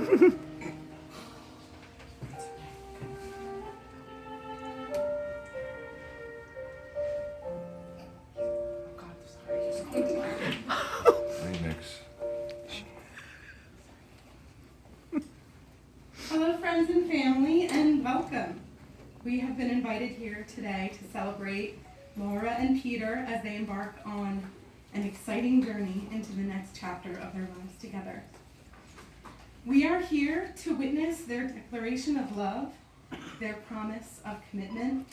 Remix. Hello, friends and family, and welcome. We have been invited here today to celebrate Laura and Peter as they embark on an exciting journey into the next chapter of their lives together. We are here to witness their declaration of love, their promise of commitment,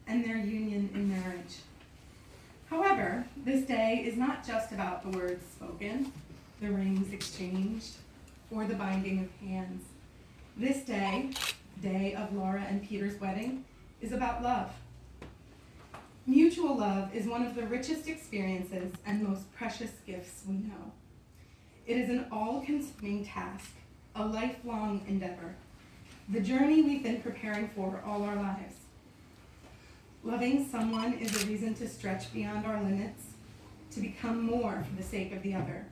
and their union in marriage. However, this day is not just about the words spoken, the rings exchanged, or the binding of hands. This day, day of Laura and Peter's wedding, is about love. Mutual love is one of the richest experiences and most precious gifts we know. It is an all-consuming task, a lifelong endeavor, the journey we've been preparing for all our lives. Loving someone is a reason to stretch beyond our limits, to become more for the sake of the other.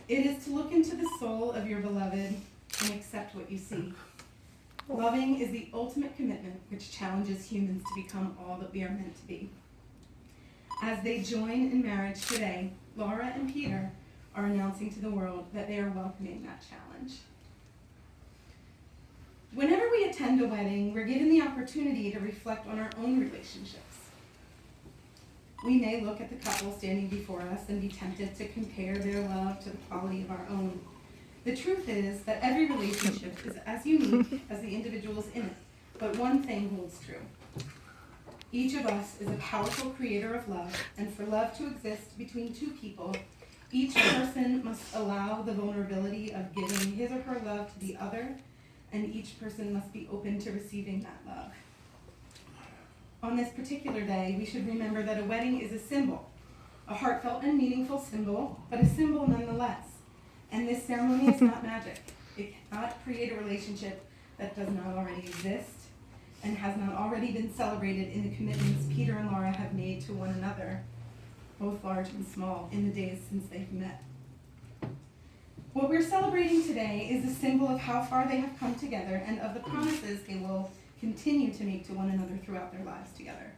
It is to look into the soul of your beloved and accept what you see. Loving is the ultimate commitment which challenges humans to become all that we are meant to be. As they join in marriage today, Laura and Peter are announcing to the world that they are welcoming that challenge. Whenever we attend a wedding, we're given the opportunity to reflect on our own relationships. We may look at the couple standing before us and be tempted to compare their love to the quality of our own. The truth is that every relationship is as unique as the individuals in it, but one thing holds true. Each of us is a powerful creator of love, and for love to exist between two people, each person must allow the vulnerability of giving his or her love to the other, and each person must be open to receiving that love. On this particular day, we should remember that a wedding is a symbol, a heartfelt and meaningful symbol, but a symbol nonetheless. And this ceremony is not magic. It cannot create a relationship that does not already exist and has not already been celebrated in the commitments Peter and Laura have made to one another, both large and small, in the days since they've met. What we're celebrating today is a symbol of how far they have come together and of the promises they will continue to make to one another throughout their lives together.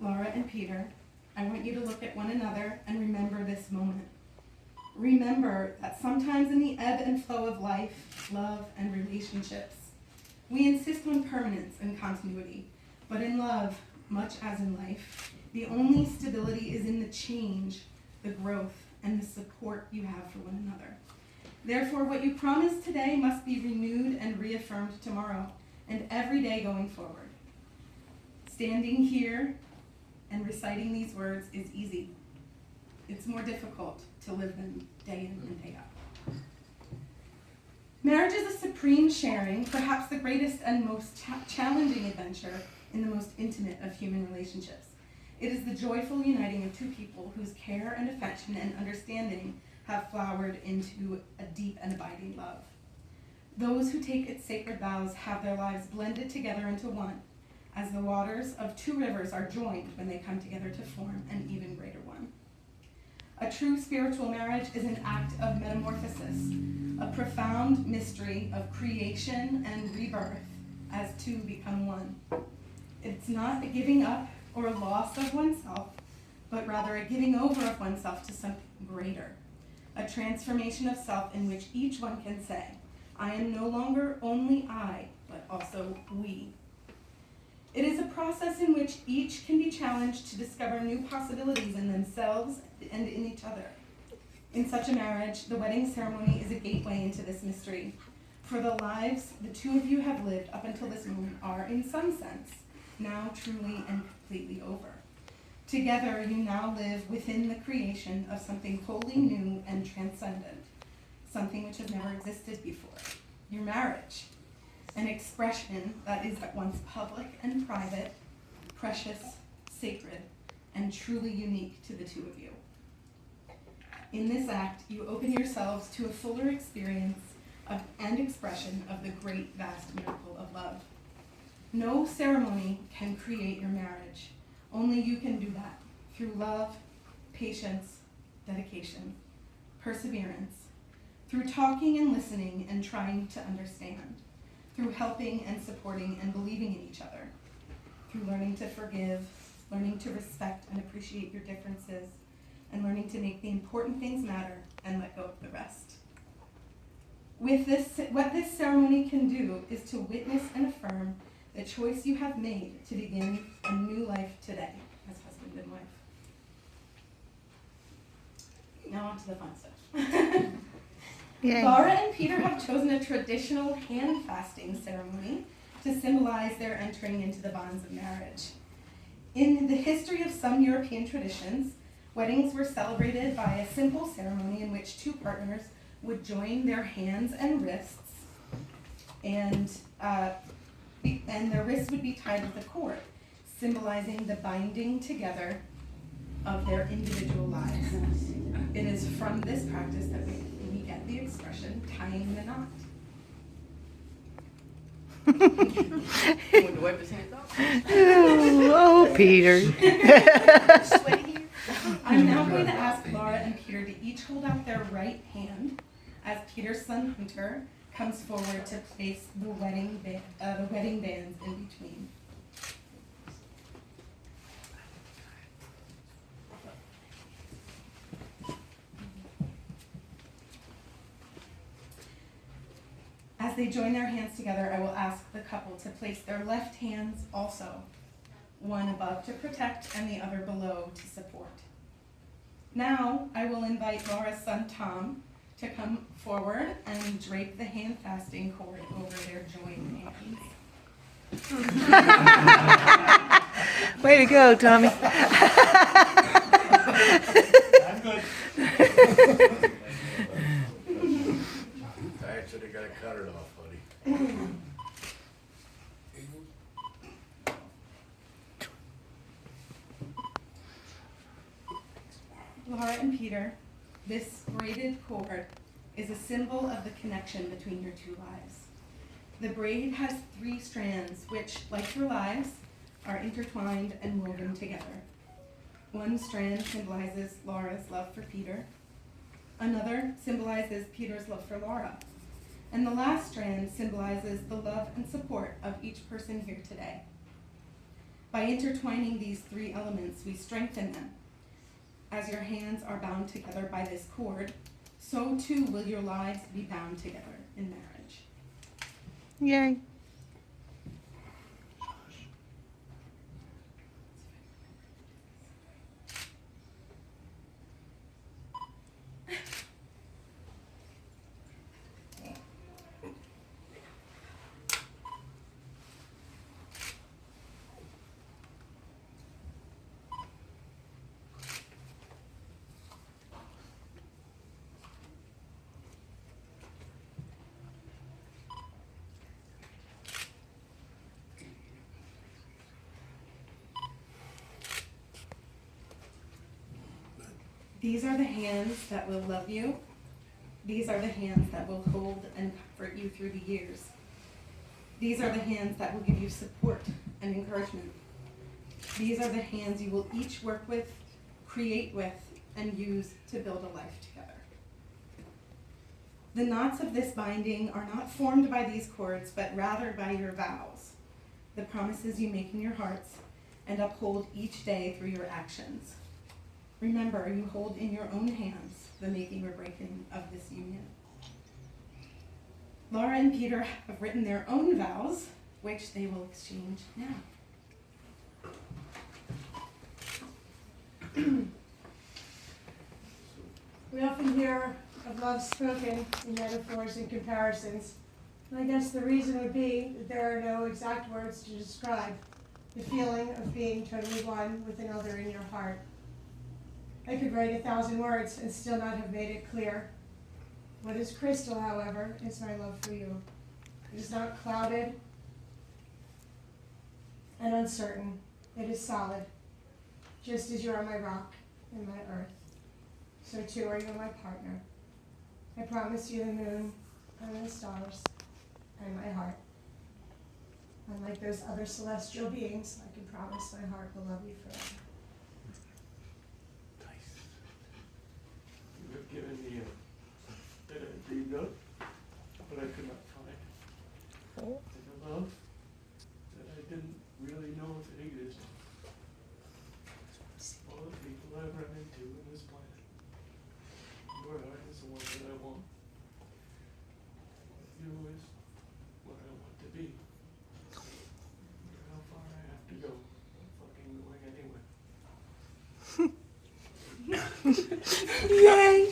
Laura and Peter, I want you to look at one another and remember this moment. Remember that sometimes in the ebb and flow of life, love, and relationships, we insist on permanence and continuity. But in love, much as in life, the only stability is in the change, the growth, and the support you have for one another. Therefore, what you promise today must be renewed and reaffirmed tomorrow, and every day going forward. Standing here and reciting these words is easy. It's more difficult to live them day in and day out. Marriage is a supreme sharing, perhaps the greatest and most challenging adventure in the most intimate of human relationships. It is the joyful uniting of two people whose care and affection and understanding have flowered into a deep and abiding love. Those who take its sacred vows have their lives blended together into one, as the waters of two rivers are joined when they come together to form an even greater one. A true spiritual marriage is an act of metamorphosis, a profound mystery of creation and rebirth as two become one. It's not a giving up or a loss of oneself, but rather a giving over of oneself to something greater, a transformation of self in which each one can say, I am no longer only I, but also we. It is a process in which each can be challenged to discover new possibilities in themselves and in each other. In such a marriage, the wedding ceremony is a gateway into this mystery. For the lives the two of you have lived up until this moment are, in some sense, now truly and completely over. Together, you now live within the creation of something wholly new and transcendent, something which has never existed before, your marriage. An expression that is at once public and private, precious, sacred, and truly unique to the two of you. In this act, you open yourselves to a fuller experience and expression of the great, vast miracle of love. No ceremony can create your marriage. Only you can do that through love, patience, dedication, perseverance, through talking and listening and trying to understand, through helping and supporting and believing in each other, through learning to forgive, learning to respect and appreciate your differences, and learning to make the important things matter and let go of the rest. With this, what this ceremony can do is to witness and affirm the choice you have made to begin a new life today as husband and wife. Now on to the fun stuff. Yay. Laura and Peter have chosen a traditional hand fasting ceremony to symbolize their entering into the bonds of marriage. In the history of some European traditions, weddings were celebrated by a simple ceremony in which two partners would join their hands and wrists, and their wrists would be tied with a cord, symbolizing the binding together of their individual lives. It is from this practice that we get the expression tying the knot. Want to wipe his hands off? Oh, Peter. I'm now going to ask Laura and Peter to each hold out their right hand as Peter's son Hunter comes forward to place the wedding bands in between. As they join their hands together, I will ask the couple to place their left hands also, one above to protect and the other below to support. Now, I will invite Laura's son Tom to come forward and drape the hand fasting cord over their joined hands. Way to go, Tommy. I'm good. I actually gotta cut it off, buddy. Laura and Peter, this braided cord is a symbol of the connection between your two lives. The braid has 3 strands which, like your lives, are intertwined and woven together. One strand symbolizes Laura's love for Peter. Another symbolizes Peter's love for Laura. And the last strand symbolizes the love and support of each person here today. By intertwining these 3 elements, we strengthen them. As your hands are bound together by this cord, so too will your lives be bound together in marriage. Yay. These are the hands that will love you. These are the hands that will hold and comfort you through the years. These are the hands that will give you support and encouragement. These are the hands you will each work with, create with, and use to build a life together. The knots of this binding are not formed by these cords, but rather by your vows, the promises you make in your hearts, and uphold each day through your actions. Remember, you hold in your own hands the making or breaking of this union. Laura and Peter have written their own vows, which they will exchange now. We often hear of love spoken in metaphors and comparisons. And I guess the reason would be that there are no exact words to describe the feeling of being totally one with another in your heart. I could write 1,000 words and still not have made it clear. What is crystal, however, is my love for you. It is not clouded and uncertain. It is solid, just as you are my rock and my earth. So too are you my partner. I promise you the moon and the stars and my heart. Unlike those other celestial beings, I can promise my heart will love you forever. You have given me a Yay.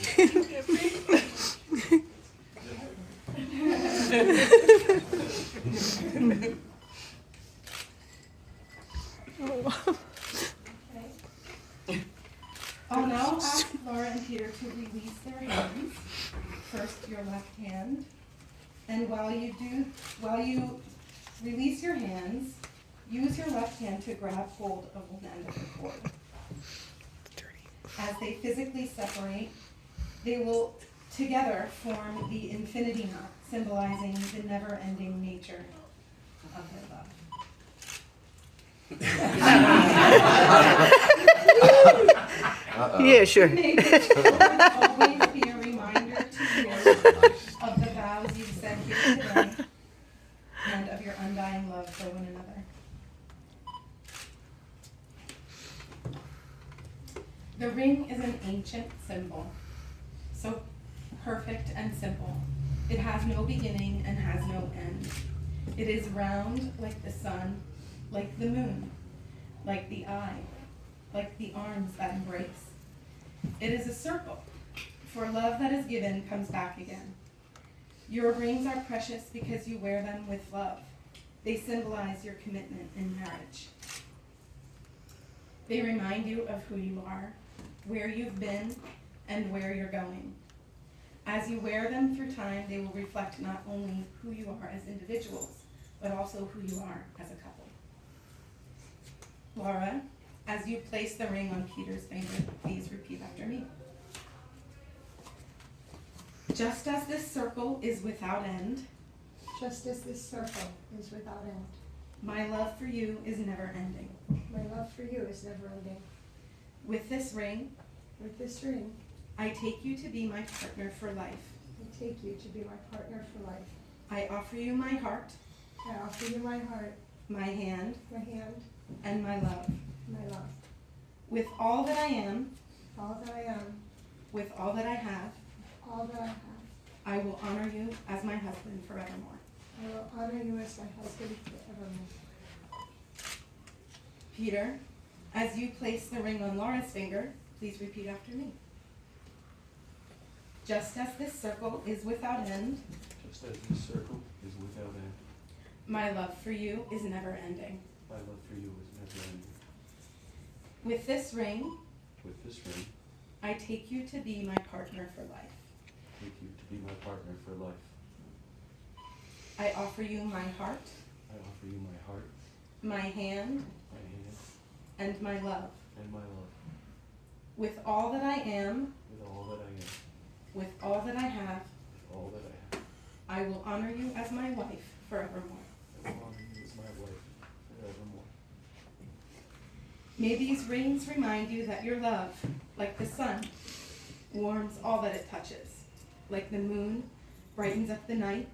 I'll now ask Laura and Peter to release their hands. First, your left hand. And while you release your hands, use your left hand to grab hold of one end of the cord. As they physically separate, they will together form the infinity knot, symbolizing the never-ending nature of their love. Yeah, sure. May this cord always be a reminder to you of the vows you've said here today and of your undying love for one another. The ring is an ancient symbol, so perfect and simple. It has no beginning and has no end. It is round like the sun, like the moon, like the eye, like the arms that embrace. It is a circle, for love that is given comes back again. Your rings are precious because you wear them with love. They symbolize your commitment in marriage. They remind you of who you are, where you've been, and where you're going. As you wear them through time, they will reflect not only who you are as individuals, but also who you are as a couple. Laura, as you place the ring on Peter's finger, please repeat after me. Just as this circle is without end, Just as this circle is without end, my love for you is never ending. my love for you is never ending. With this ring, With this ring, I take you to be my partner for life. I take you to be my partner for life. I offer you my heart, I offer you my heart, my hand, and my love. my love. With all that I am, All that I am, with all that I have, all that I have, I will honor you as my husband forevermore. I will honor you as my husband forevermore. Peter, as you place the ring on Laura's finger, please repeat after me. Just as this circle is without end, Just as this circle is without end, my love for you is never ending. my love for you is never ending. With this ring, With this ring, I take you to be my partner for life. I take you to be my partner for life. I offer you my heart, I offer you my heart, my hand, my hand, and my love. and my love. With all that I am, With all that I am, with all that I have, with all that I have, I will honor you as my wife forevermore. I will honor you as my wife forevermore. May these rings remind you that your love, like the sun, warms all that it touches. Like the moon, brightens up the night.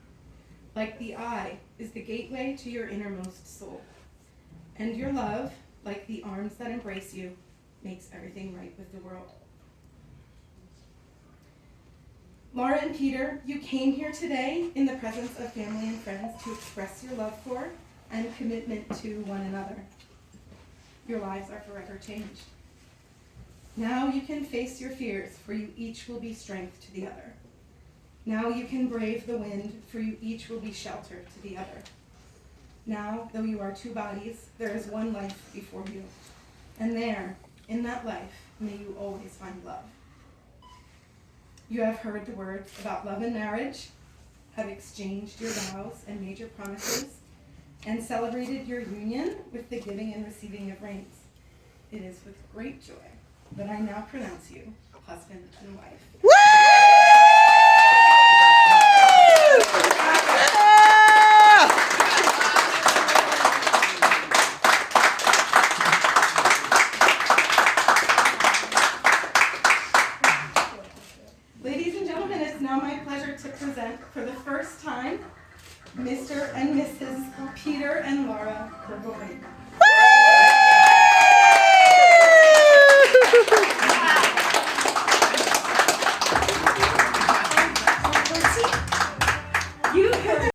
Like the eye, is the gateway to your innermost soul. And your love, like the arms that embrace you, makes everything right with the world. Laura and Peter, you came here today in the presence of family and friends to express your love for and commitment to one another. Your lives are forever changed. Now you can face your fears, for you each will be strength to the other. Now you can brave the wind, for you each will be shelter to the other. Now, though you are two bodies, there is one life before you. And there, in that life, may you always find love. You have heard the words about love and marriage, have exchanged your vows and made your promises, and celebrated your union with the giving and receiving of rings. It is with great joy that I now pronounce you husband and wife. Ladies and gentlemen, it's now my pleasure to present for the first time Mr. and Mrs. Peter and Laura Bergorin.